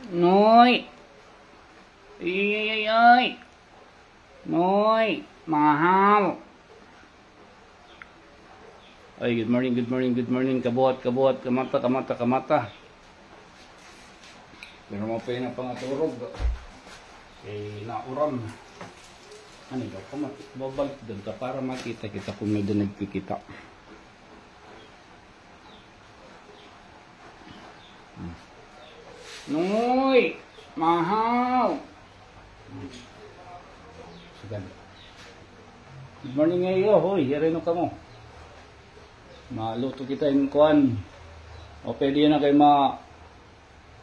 Noy! Ay! Noy! Mahal! Ay, good morning. Kabuhat, kamata. Pero mapay na pangaturog. Eh, nauram. Ano daw, babalik doon ka para makita kita kung may doon nagkikita. Noy! Mahal! Sagad. Good morning ngayon. Hoy, hirino ka mo. Maluto kita yung kuhan. O pwede yun na kayo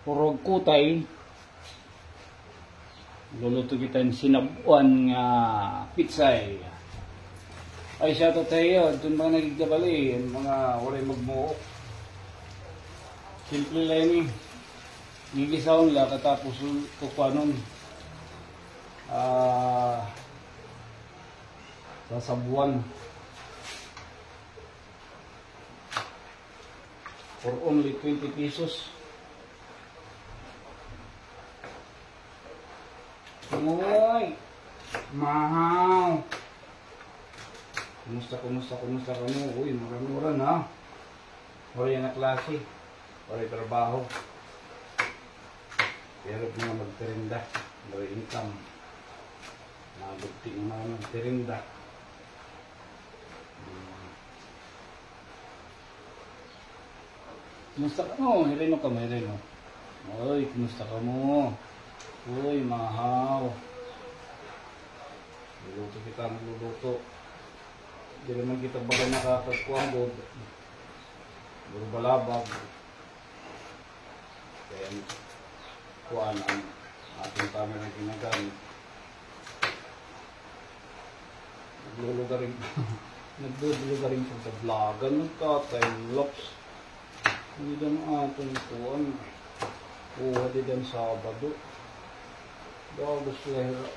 purog kutay. Luluto kita yung sinabuan nga pizza. Ay siya to tayo. Doon ba nagigabali? Mga walay magmuok. Simple lang eh. Gigisaw nila katapos kukuha sasabuan. For only 20 pesos. Uy! Mahal! Kumusta ka mo? Uy, mura-mura na. Wala yan na klase. Wala yung trabaho. Pero mga magtirinda. Wala income. Nagugti ng mga magtirinda. Kumusta ka mo? Hirino ka mo, hirino. Uy, kumusta ka mo? Uy, mahaw. Luluto kita, magluluto. Hindi naman kita baga nakakaskuang god. Buro balabag. Kaya kuhaan ang ating camera ginagamit. Naglulugarin sa vlogan. Nagka-time-lapse. Hindi naman atong kuhaan. Kuha din Sabado. Dagos lehera.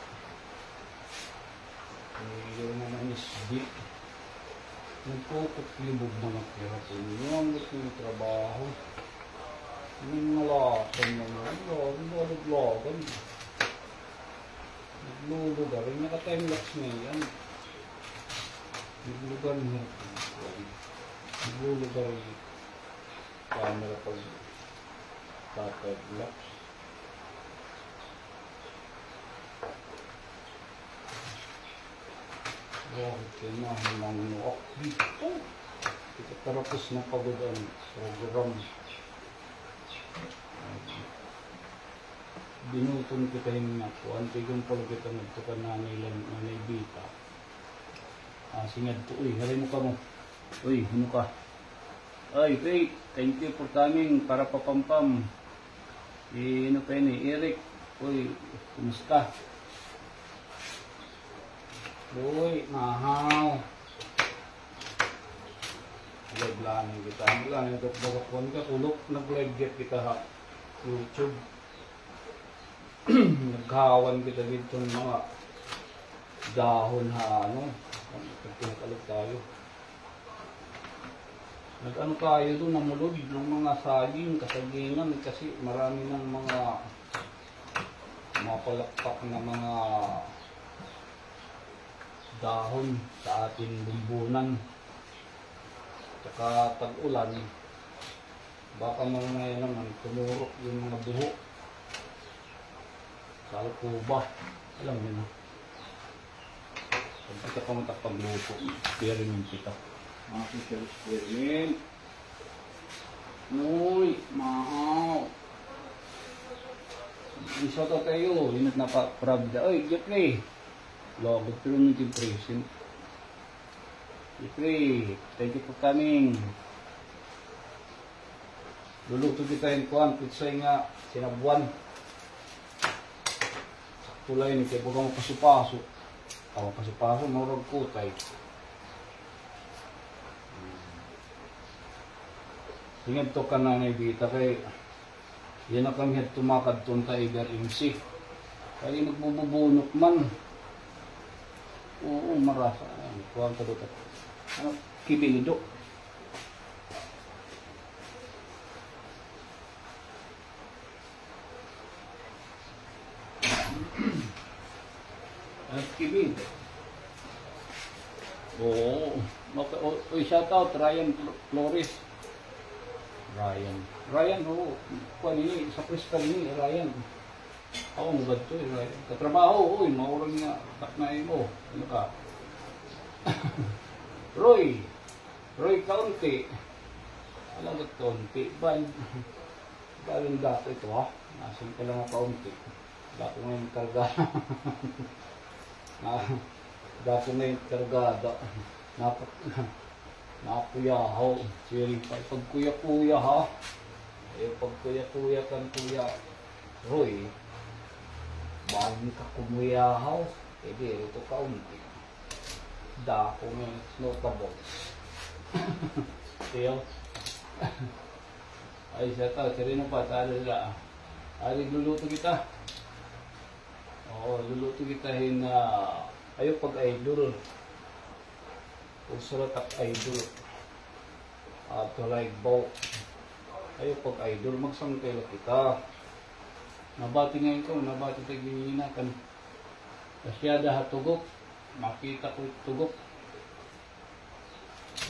Hindi naman isdi. Nagpupot-libog mga pera po niyo. Ang gusto yung trabaho. May malasan naman. Naglagan. Naglulugarin. Naka-time-lapse na yan. Naglulugarin. Naglulugarin. Camera pag time-lapse. Bakit kayo nahinanguak dito? Ito tarapos ng pagodaan program. Binuton kita yung nakuhan. Tigong pala kita nagtukan nanay Bita. Singad to. Uy, haray mo ka mo. Uy, ano ka? Ay, wait. Thank you for coming para papampam. Ano pa yun Eric. Uy, kumusta? Uy, mahaw. Naglaning kita. Naglaning ito. Bagakon ka. Kulok. Nag-live kita ha. YouTube. Naghawan kita dito ng mga dahon ha. Nagpinakalag tayo. Nag-ano tayo doon. Namulog ng mga saging. Kasagingan. Kasi marami ng mga palakpak na mga dahon sa ating bumbunan. Tsaka tag-ulan, baka mamaya naman tumurok yung mga buho sa alkuba. Alam mo na, pag kita pa matapagluto, experiment kita. Mga social experiment. Uy, mahaw. Isa to tayo, hinat na pa-pravda. Uy, Jeffrey. Logod pero nung present. Jeffrey, thank you for coming. Luluto kita yung kuhan. Pizza nga, sinabuan. Tulay ni kaya baga mapasupaso. Mapasupaso, marag kutay. Tingad to ka na Bita kay yan na kami tumakad tong Tiger MC. Kaya nagbububunot man. Oo, marasa. Kuhaan ka doon. Kibilido. Nagkibig. Oo. Uy, shout out, Ryan Flores. Ryan, oo. Kuha nini, sa Crystal nini, Ryan. Ako, mugad to Ryan. Katrabaho, uy, maurang nga, taknay mo. Ano ka? Roy Kaunti. Alam mo, Kaunti. Baling dato ito, ha? Nasin ka lang ang Kaunti. Dato ngayon karga. Dato ngayon kargada. Nakuyahaw. Siling pa. Pagkuya-kuya, ha? Pagkuya-kuya kan kuya Roy. Baling ka kumuyahaw. Ito Kaunti. Dako ngayon. Notable. Tiyo. Ay, siya ta. Sirino pa. Tali nila. Ay, luluto kita. Oo, luluto kita ayaw pag-idol. Usulat at idol. At like bow. Ayaw pag-idol. Magsangkila kita. Nabati ngayon ko. Nabati tayo gininakan. Kasyada hatugok. Makita ko itugok.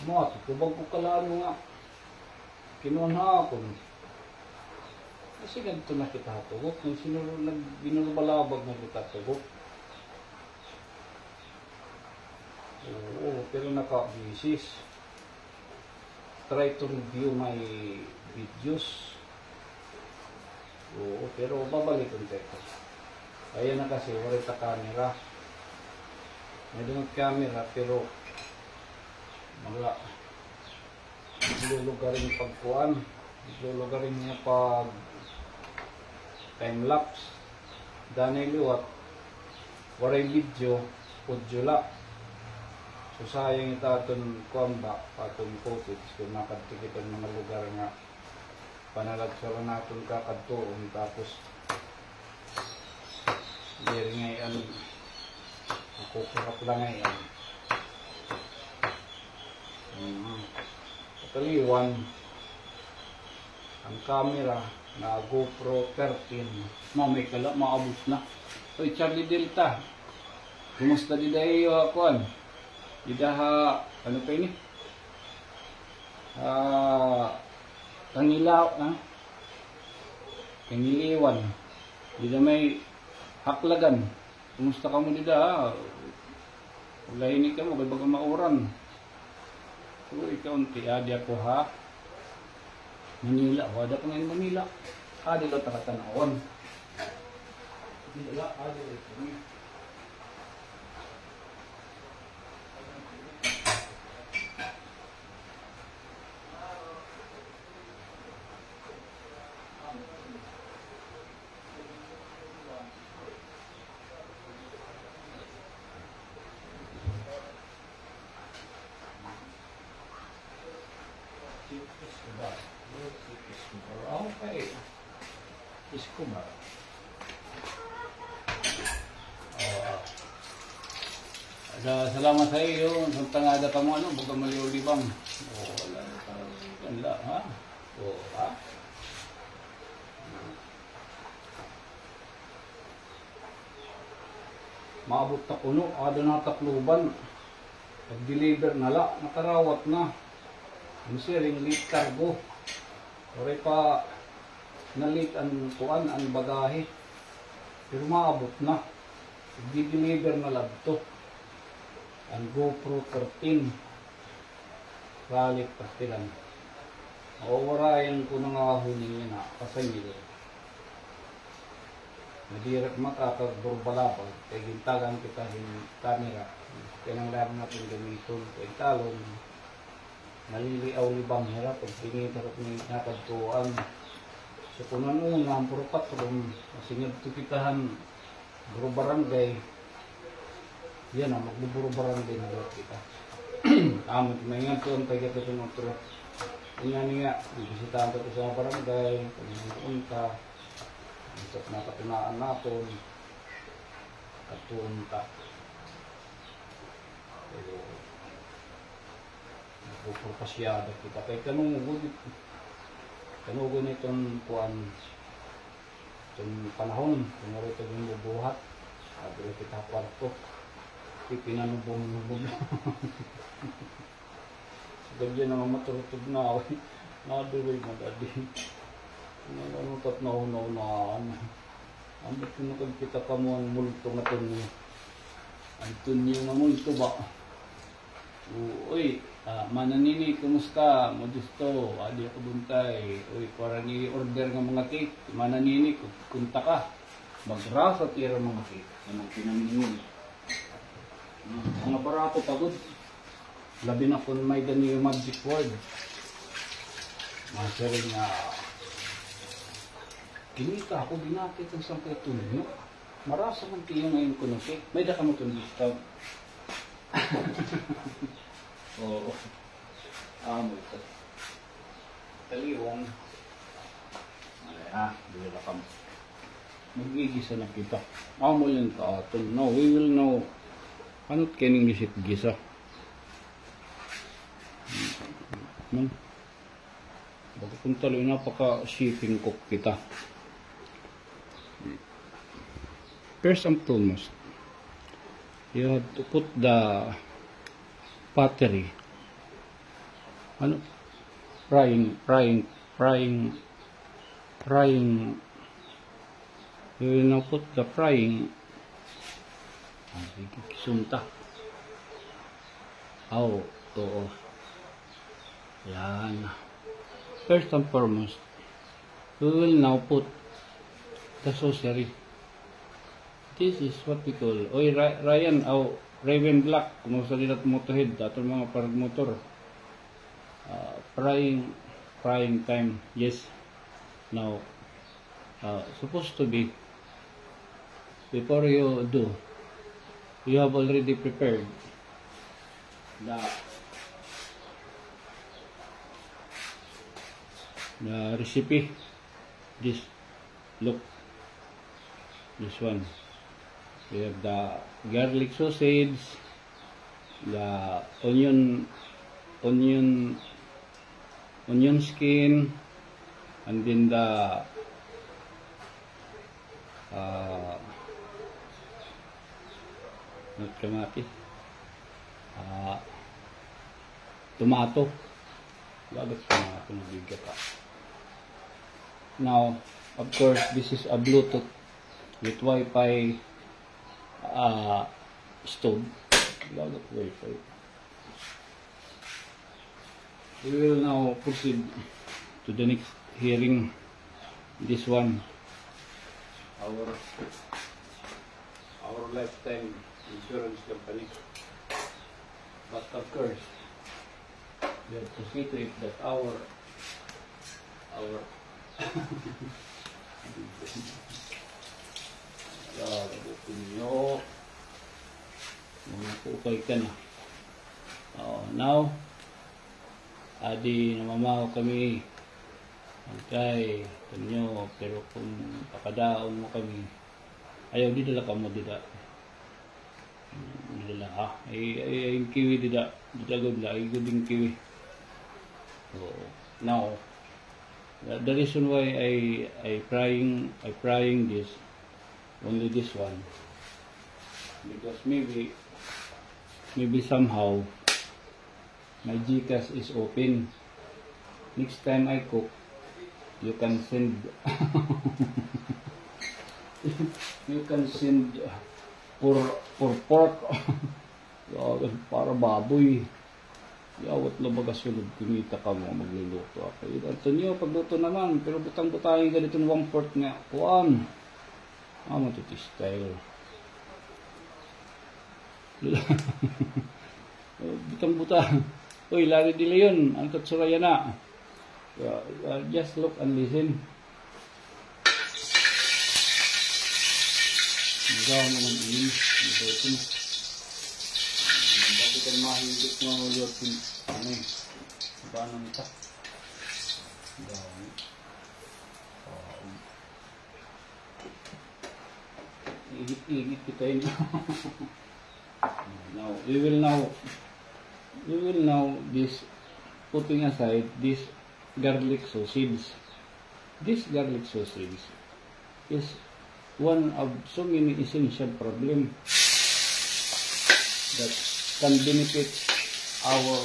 Mga tutubag ko kalaan mo nga. Kinuha ako. Kasi ganito na kita hatugok. Binulubalabag na kita hatugok. Oo, pero naka-bisis. Try to review my videos. Oo, pero babalik ang teko. Ayan na kasi, wala ta camera. May dunod camera, pero wala. Lulugarin yung pagkuhan. Lulugarin niya pag time-lapse. Danay liwat. Waray video, audio. So sayang itaton kuhan ba, patong footage kung nakadtikitan mga lugar nga panalagsara natin kakadtoon tapos diri ngayon kukurap lang ngayon. Kataliwan ang camera na GoPro 13 may kala maabot na. Oy Charlie Delta, kumusta di dayo kuhan? Didaha, ano pa ini? Kangilaw, ha? Kangiliwan. Dida may haklagan. Kumusta ka mo dida, ha? Lahinik ka mo, baga mauran. So, ikaw, adi ako, ha? Manila, wada pa ngayon Manila. Adi ka takatanawan. Manila, adi ka ngayon. Okay. Iskumar. Salamat sa iyo. Tangada ka mo ano, baga maliw-libang. Wala, ha? Ha? Maabot na kuno, ada na takluban. Pag-deliver na la, nakarawat na. Ang siring late cargo. Oray pa nalit ang kuan, ang bagahe. Pero maabot na. Pag-deliver na lang to. Ang GoPro 13. Ralit pastilan. Mawawarayan ko na nga hunin niya na. Kasangil. Madirak makakagburbalapag. Kaya gintagan kita yung camera. Kailangan natin gamiton. Kaya talon. Naliliaw-libang hirap. Pag pinitarap ng nakagtuan. So kung ano nga, puro patron. Kasi nagtupitahan. Buro barangay. Yan na, magbuburo barangay na dapat kita. Amot, may nga ito. Ang tayo ito sa mga yan nga, ibisitahan ko ito sa barangay. Pag-unta. Ito nakatunaan natin. Katunta. Pero nagpupurpasyada kita. Kaya kanugon itong kuwan. Itong panahon. Kung ito yung bubuhat. Sabi na kita kwarto. Pinanubong-nubong. Ganyan naman maturutog na ako. Naduloy madali. Nanutat na una-unaan. Ang ba't kita ka mo ang multo nga ito niyo. Ang tunyo nga multo ba? Uy, mananini, kumusta? Modesto, adi ako buntay. Uy, para ni-order nga mga cake. Mananini, kunta ka. Magrasa tira mga cake. Anong pinangingin. Mga barato pagod. Labi na kung may dani yung magic word. Masaring na kinita ako, binakit ang sang kayo tunyo. Marasa man kayo ngayon ko ng cake. May daka mo itong discount. Oo. Mo ito. Taliwang. Ay bila ka mo. Magigisa na kita. Mo yun ka. No, we will know. Anot kaning gisit gisa? Bago kung taloy, napaka-shipping cook kita. First and foremost, you have to put the pottery. Frying. You will now put the frying. Sunta. Oo. Yan. First and foremost, we will now put the saucery. This is what we call, Ryan, Raven Black, kung sa nila motohead, atong mga parag motor. Frying time, yes. Now, supposed to be, before you do, you have already prepared the recipe. This one. We have the garlic sausage, the onion skin, and then the not kamati, tomato. Bagat tomato na bigat. Now, of course, this is a Bluetooth with Wi-Fi stove. Bagat Wi-Fi. We will now proceed to the next hearing. This one, our lifetime insurance company. But of course, we have to see to it that our nyo mga kukay ka na. Now, adi namamaw kami kay kanyo, pero kung pakadaon mo kami, ayaw didala ka mo dida ay kiwi dida gud la ay guding kiwi. So now the reason why I frying this, only this one, because maybe somehow my GCash is open. Next time I cook, you can send for pork. Para baboy. Yawat na baga sunod, kumita ka mo magluluto ako. Ito nyo, pagluto naman, pero butang-butangin ganito ng 1/4 nga. Kuan. Matuti style. Butang-butang. Uy, lari dila yun. Ang tatsuraya na. Just look and listen. Magawa naman ini. Ito na. Bakit ang mahigit na ulit yung ano eh. Paano nito? Igit kita yun. Now, we will now this putting aside this garlic sausage. This garlic sausage is one of so many essential problems that can benefit our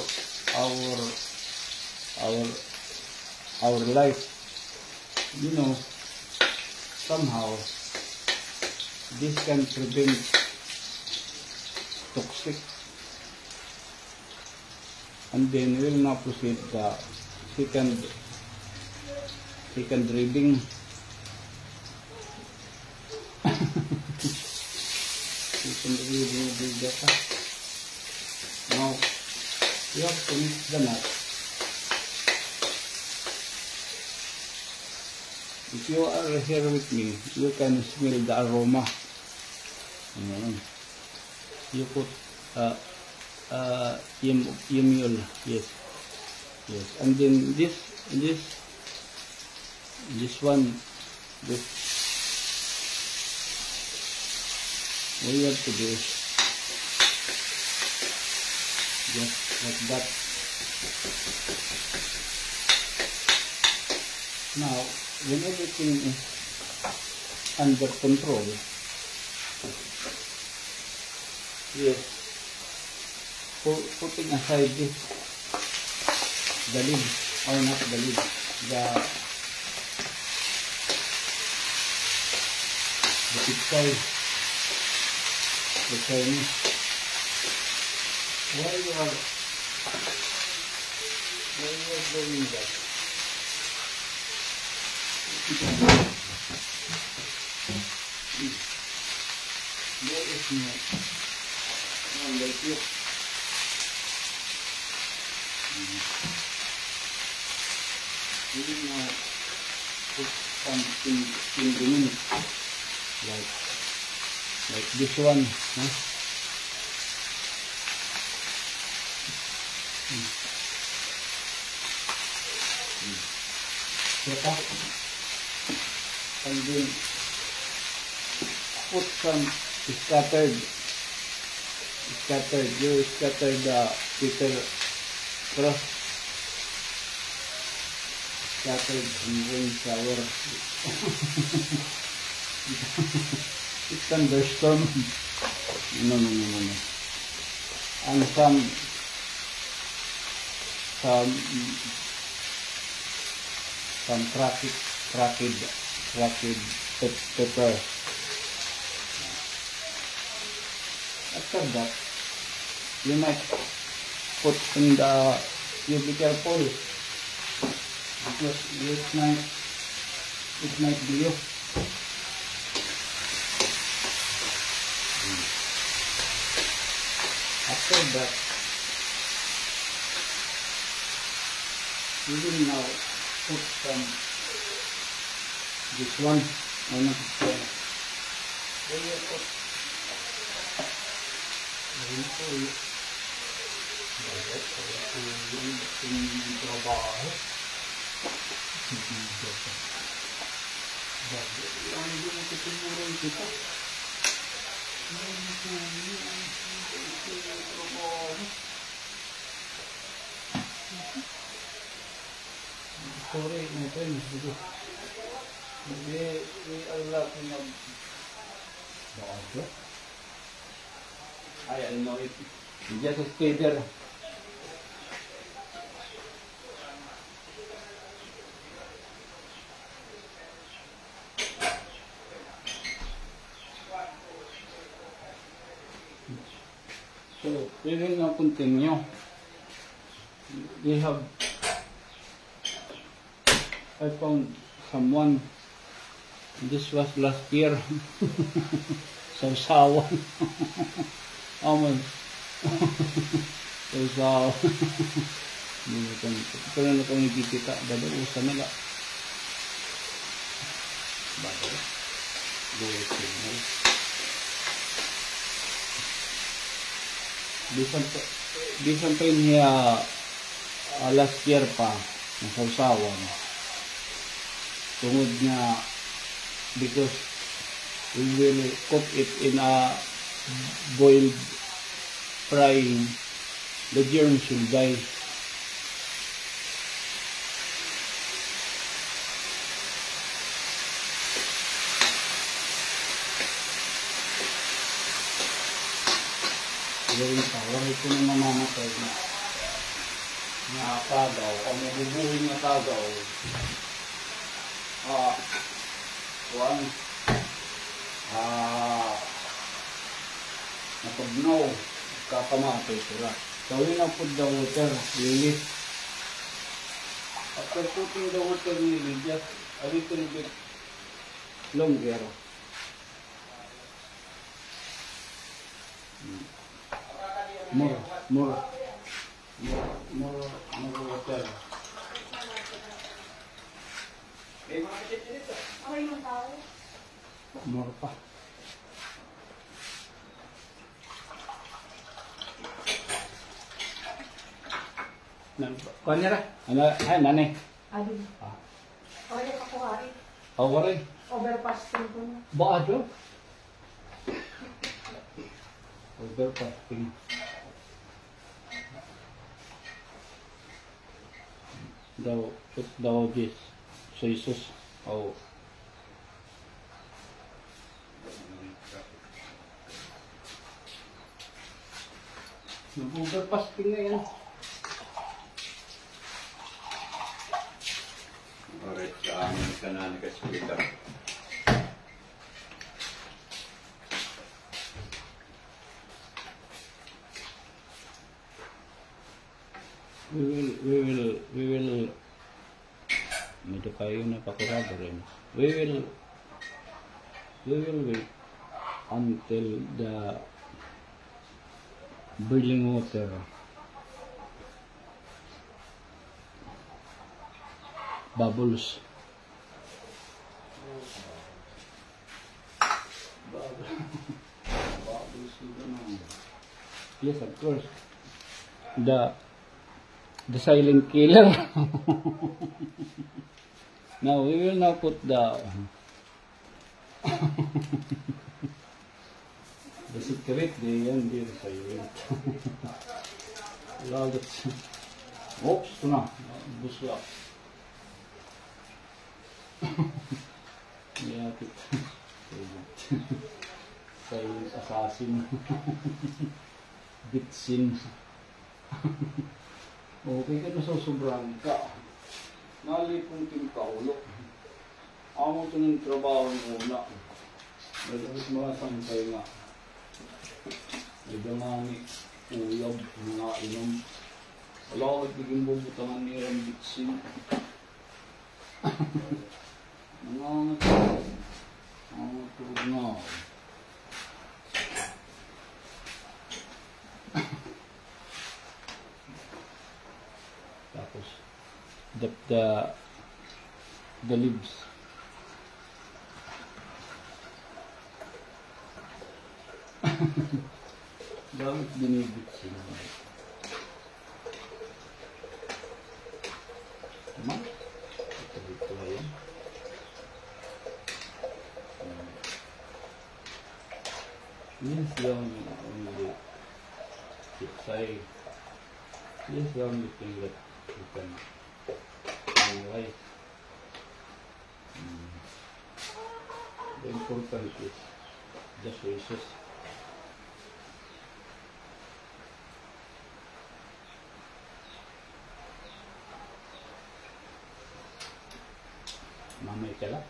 our our our life. You know, somehow this can prevent toxic. And then we'll now proceed the second reading. Second reading of the data. Now you have to mix the nut. If you are here with me, you can smell the aroma. You put yumule, yes, and then this one, what you have to do is just like that. Now, when everything is under control, yes, putting aside this, the lid, or not the lid, the picture, the Chinese. Why you are doing that? There is no like you. We will now put something in the minute, like this one, huh? And then put some scattered, you scatter the bitter crust, scattered and rain shower. It's thunderstorm. No. And some cracked pepper. After that, you might put in the, you be careful, because it might be you. After that, we will now put some, this one, or not this one. Where you put? Trabaho. Hindi mo tutumuran kita. Sorry, my friends. We are laughing at I know it. Just stay there. So we will now continue. I found someone. This was last year. Sausawan. Aman. Sausawan. Ito na lang kung nagkikita. Dadausan nila. Bago. Buhay signal. Bisan pa niya last year pa ng sausawan. Tungod nga because we will cook it in a boiled frying, the germs will die. Yung power ito na mamamatay na. Nakakagaw. Ang mabubuhay na tagaw. Kuwan. Napagnaw. Kakamatay sila. Gawin ang put the water. Lilit. After putting the water lilit, just a little bit longer. More water. More pa. Kuha niya ra? Ay, nanay. Adin. Okay, ako hari. Waray. Overfasting ko na. Ba, adyo? Overfasting. Daw, this. So, Jesus. Overfasting na yan. Alright, kaamin ka na nag-speaker. We will medyo kayo na pakurado rin. We will wait until the boiling water bubbles. Yes, of course. The silent killer. Now we will now put the secret. The silent. Oops, ito na. Busla. Yapit. Silent assassin. Bitsin. Okay ka na sa sobrang ka. Nalipong kaulo. Amo ito ng trabaho muna. Nagawit mga sangkay nga. Nagdamani. Uyab. Mga inom. Wala ko biging bubutangan ni Rambitsin. Mga tulog na. Tapos the leaves. Gamit binibit sila. Tama? Ito na yan. This is the only say. This is the only thing that you can analyze. The important is the choices. Mamay ka lang.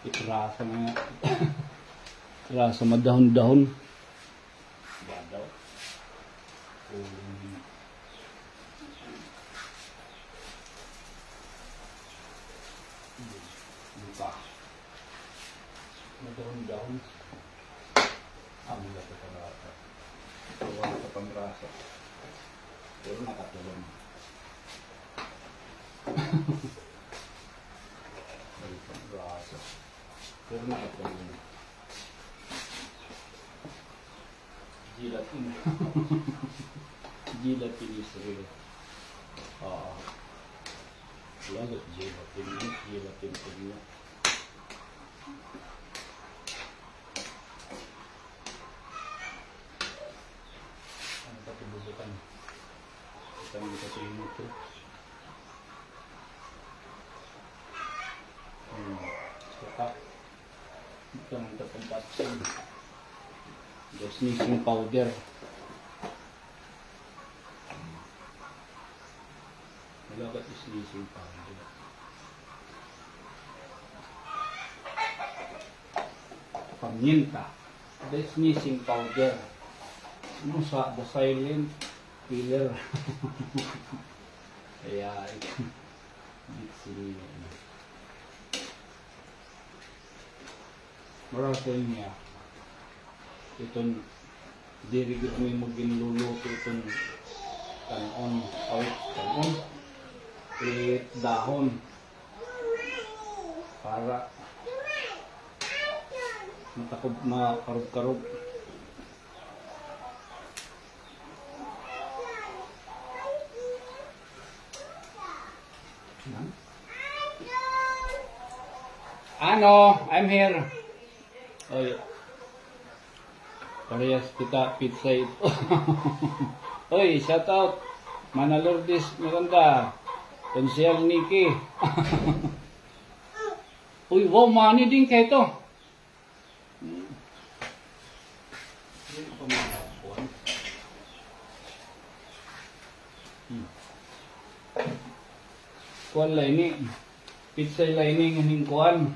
Itrasa mga rasa madahon-dahon. Badaw. Lupa. Madahon-dahon. Mula sa pangrasa. Mula sa pangrasa. Pero nakatulong. Dari pangrasa. Pero nakatulong. Gelatin. Gelatin is real. Lagot gelatin. Gelatin punya. Ano pa tububukan? Kita mo sa inyo ito. Saka. Ito ang tatampat. The sneezing powder. Wala ka sneezing powder. Paminta. The sneezing powder. Ano sa the silent killer. Kaya mixing niya. Marasal niya. Itong dirigid mo yung maginluluto itong kanon. Kanon. Dahon. Para makarub-karub. Ano? I'm here. Oy. Parehas kita pizza ito. Oy, shout out. Mana Lourdes Miranda. Konsyel Nikki. Uy, wow, money din kayo ito. Kuan lining. Pizza lining ng kuan.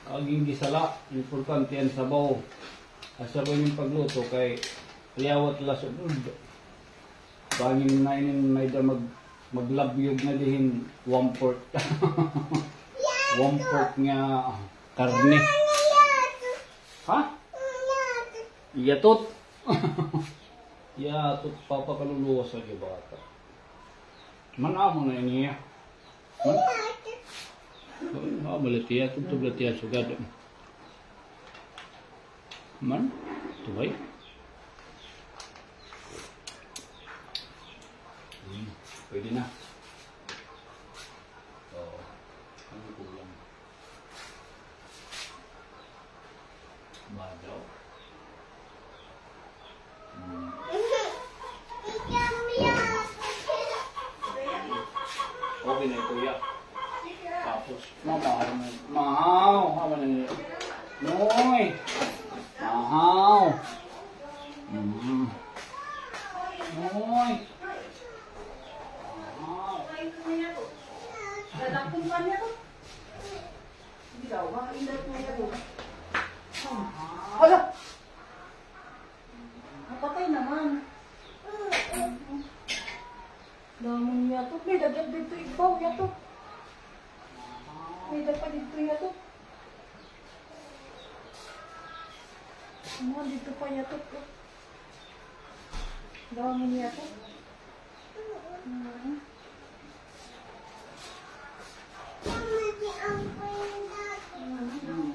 Aging gisala, importante yan sabaw. Asabaw yung pagluto kay liyawat lasod. Bangin na inin na ida maglabyog na dihin 1/4. 1/4 nga karne. Ha? Yatot. Yatot papakaluluwa sa gibata. Manamo na iniya. Balatiya, tuto balatiya sugad. Man, tuway. Pwede na. Oh, ano kulang? Badaw. Okay na ito, ya. Tapos, mahaw, hawa na nila. Noy! Mahaw! Noy! Mahaw! Lalakong pa niya to. Hindi daw, makaindat na niya to. Hala! Napatay naman. Dami niya to. May dagat dito ibaw niya to. May dapat dito niya to. Ano, dito pa niya to. Dami niya to.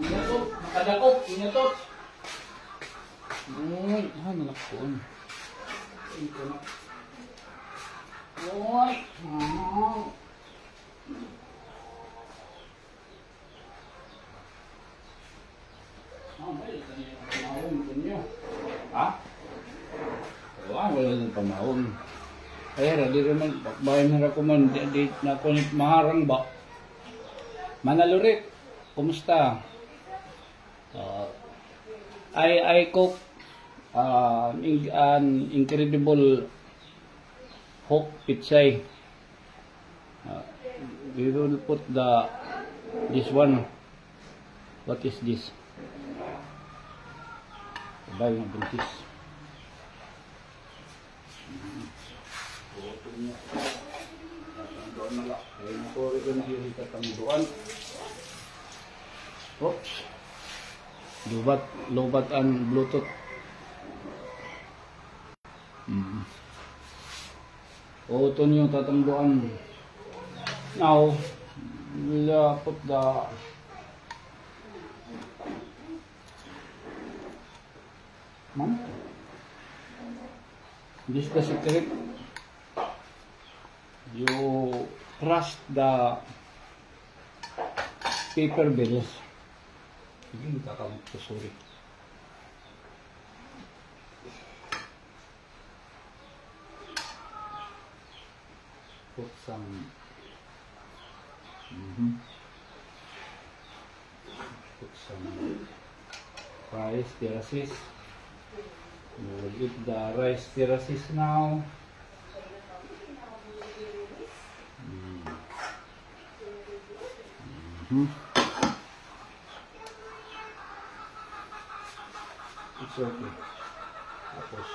Inyatot, makadakot, inyatot. Uy, nalakon. Ito na. Uy, ha? Wala nang pamahon. Ay, di naman, bayan na ako man, di na ako maharang ba? Manalurit, kumusta? I cook an incredible hook pizza. We will put this one. What is this? Bayo ng buntis. Oops. Lobat ang Bluetooth. O ito yung tatangduan. Now, we'll put the this is the secret. You trust the paper bills. Hindi kakamot ko, sorry. Put some rice terraces. We will eat the rice terraces now. It's okay. Tapos,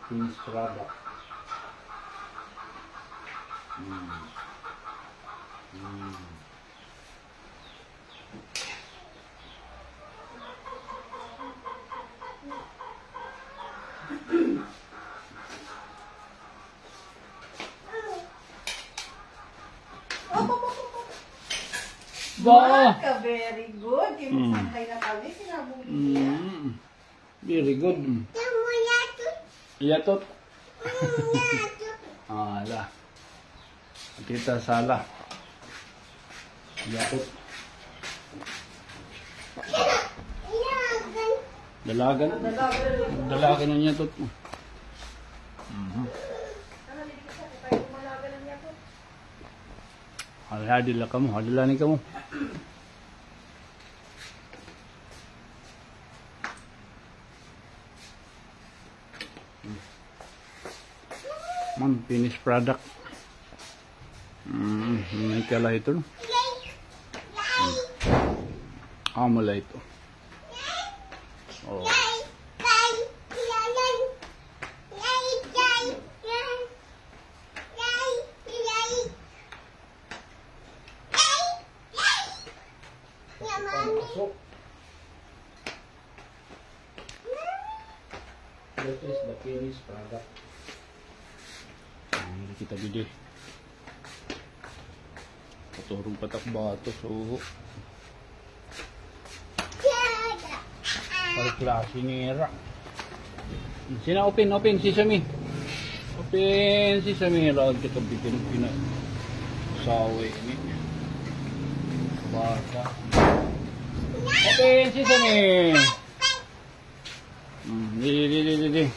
finished product. Ba! Ka, very good. Kimusantay na kami, sinabuli niya. Very good. Yatot. Ala. Kita salah. Yatot. Dalagan. Dalagan na niya tot. Hadila kamu, hadila ni kamu. Man, finished product. May kala ito. Amala ito. Oh. Pasok. That is the finished product. Hindi kita bili. Paturong patak bato. So, para klase nira. Sina open sesame. Open sesame. Lagad kita bikin sawi ini. Bata. Open sesame. Di.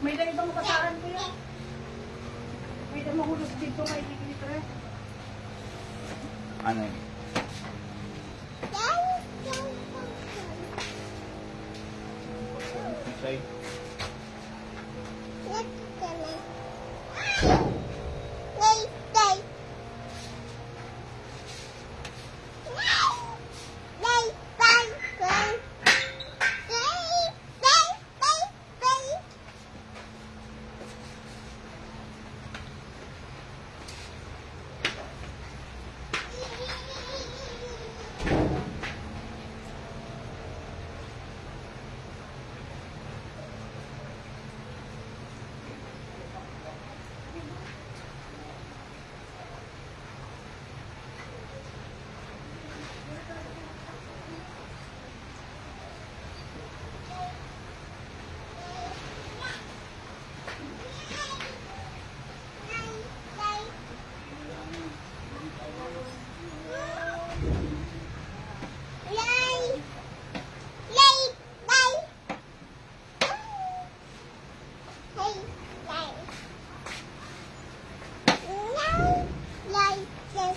May ganito mo kasaan ko yun. May ganito mahulog dito kay Dikilitre. Ano yun? Pisay.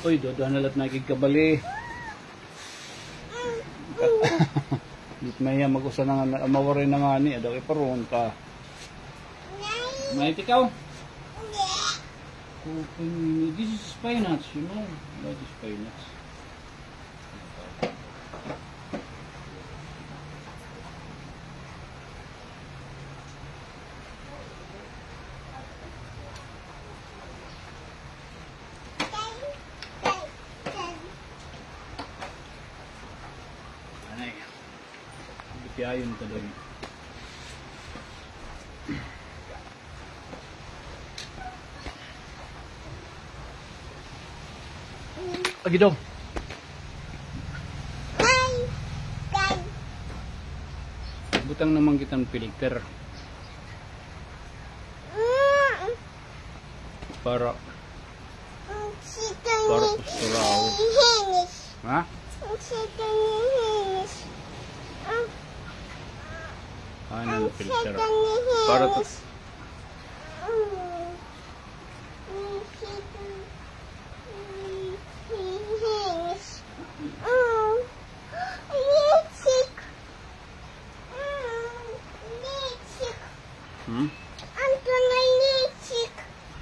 Uy, doon nalat nakikabali. Dit may mag-usa na nga, mawarin na nga ni, adaw iparoon ka. May ikaw? This is spinach, you know. That is spinach. Ayon ka doon. Lagi dong. Butang naman kitang filter. Para pasturaw. Ha? Ano filter? Para to.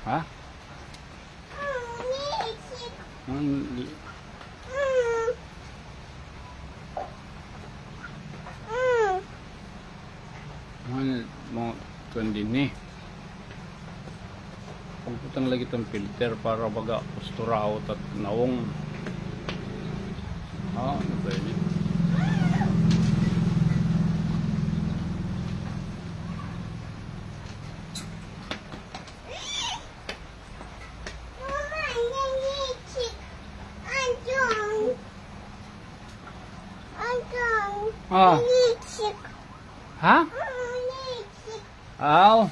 Ha? Mga tuwan din eh. Pagputang lagi itong filter para baga posturaot at nawong. Ano ba yun? Ha? Aw.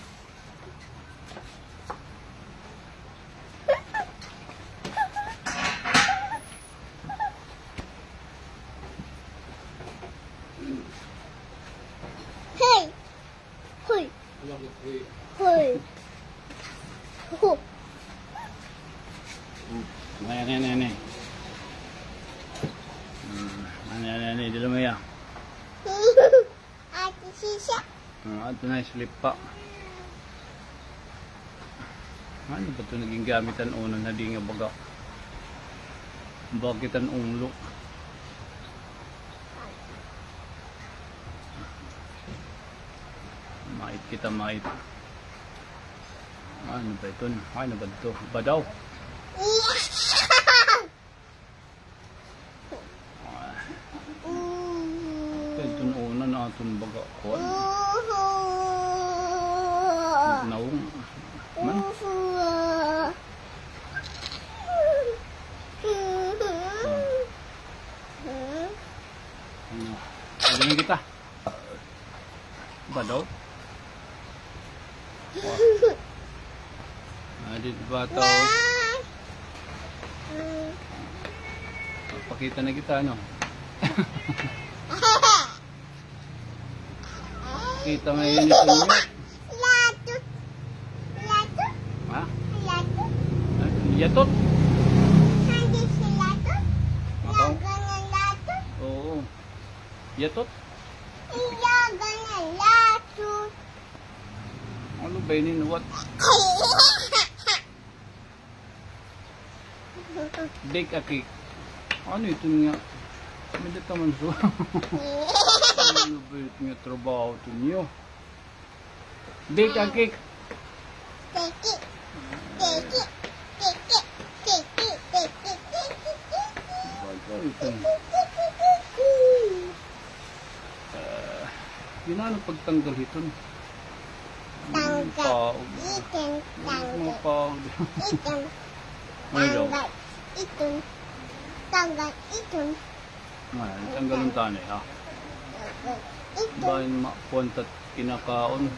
Này. Này, dito mo ya. Ito na, slip pa. Ano ba ito naging gamitan una na di nga baga? Bakit ang unglo? Mait kita, mait. Ano ba ito? Ano ba ito? Ba daw? Ito na una na itong baga ko. Naung man. Ano na kita? Ba daw? Dito ba ito? Pakita na kita, ano? Kita ngayon ito niyo. Ha? Yatot? Oo. Yatot? Ano ba yun? What? Bake a cake. Ano ito nga? Medyo naman so. Ano ba ito nga trabaho ito niyo? Bake a cake. Ginano pagtanggal ito? Tanggal. Mga paog. Tanggal ito. Tanggal ang tanay ha. Bayan mapuntat kinakaon.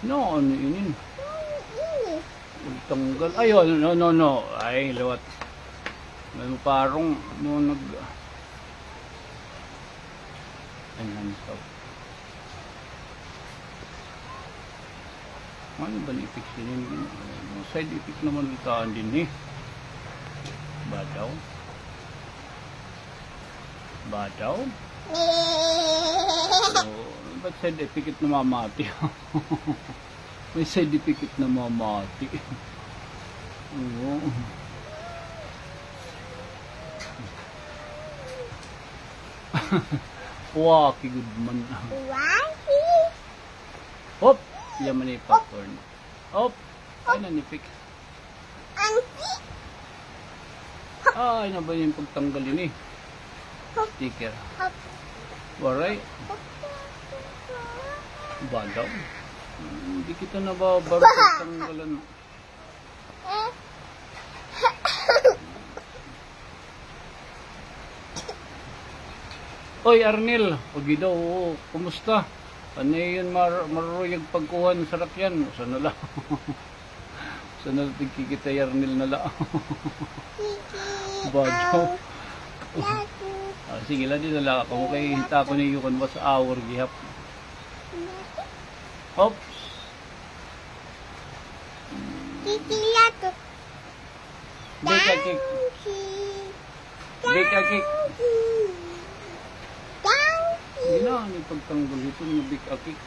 No, ano inin? Tanggal. Ayun, no. Ay, lawat. May parong mo nag... Ayan, stop. Ano ba ni-effects yun? Side effect naman itaan din eh. Badaw? Ba't side effect na mamati? May side effect na mamati. Oo. Waki good man. Hop! Yaman na popcorn. Hop! Ay nanipik. Ay na ba yung pagtanggalin eh? Sticker. Waray. Badaw. Hindi kita nababaro pagtanggalan. Oy Arnel, pagi daw, kumusta? Ano yun maruruyag pagkuhan sa rakyan? Sana lang. Sana lang tigkikita Arnel na lang. Badaw. Sige lang din na lang ako. Kaya hita ko na yung was hour gihap. Oops. Bake a cake. Bake a cake. Hindi na, may pagtanggol ito ng bake a cake.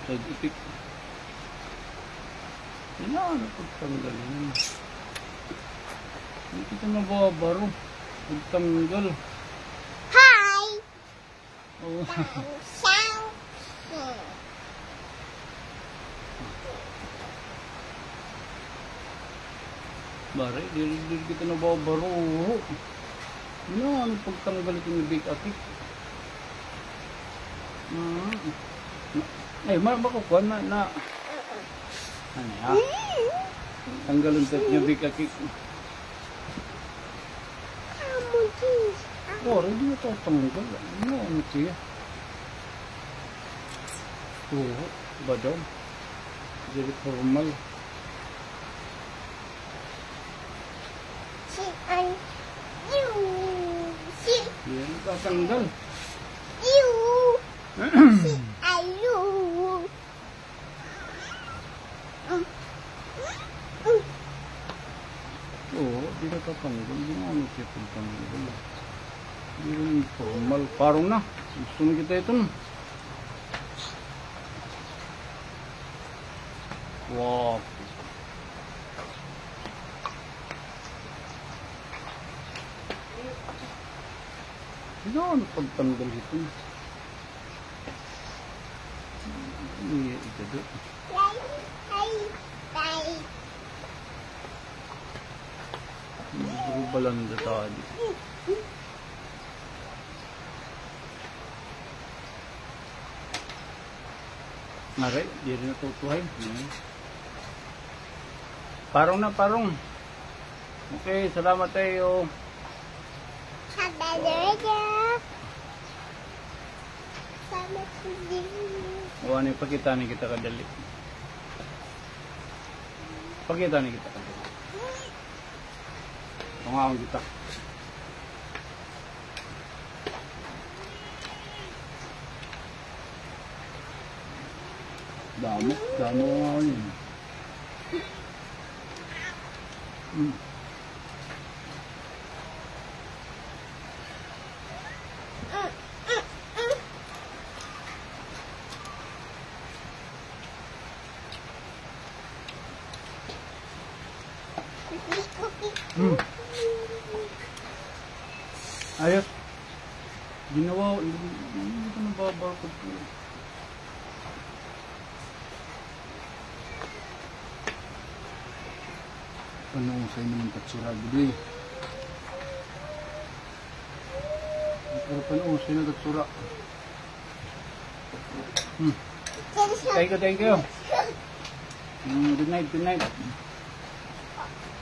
Side effect. Ano pagtanggal yun? Hindi kita nababaro. Pagtanggal. Hi! Oo. Sound. Bari, di kita nababaro. Ano pagtanggal ito ni Big Akik? Ay, makukuha na. Ano ya? Tanggalin ito niya Big Akik. Oh, hindi na ito tanggal. Ano siya? Oo, ba daw? Jadi formal. Si an you. Si Yan, tatanggal. you. Si ayu. Oo, di na tatanggal. Hindi na ano siya pagtanggal. Hindi rin formal. Parang na. Gusto na kita ito. Wow. Ano pagtanggal ito? Ito doon. Puro balanda tadi. Ngaray, di rin natutuhay. Parong na, parong. Okay, salamat tayo. O ano yung pakita ni kita kadali. Pakita ni kita kadali. Pangaon kita. Damo nga yun. Ayos. Ginawa, hindi ko nababarkod ko. Panuusay naman tatsura gudi. Pero panuusay na tatsura. Thank you. Good night.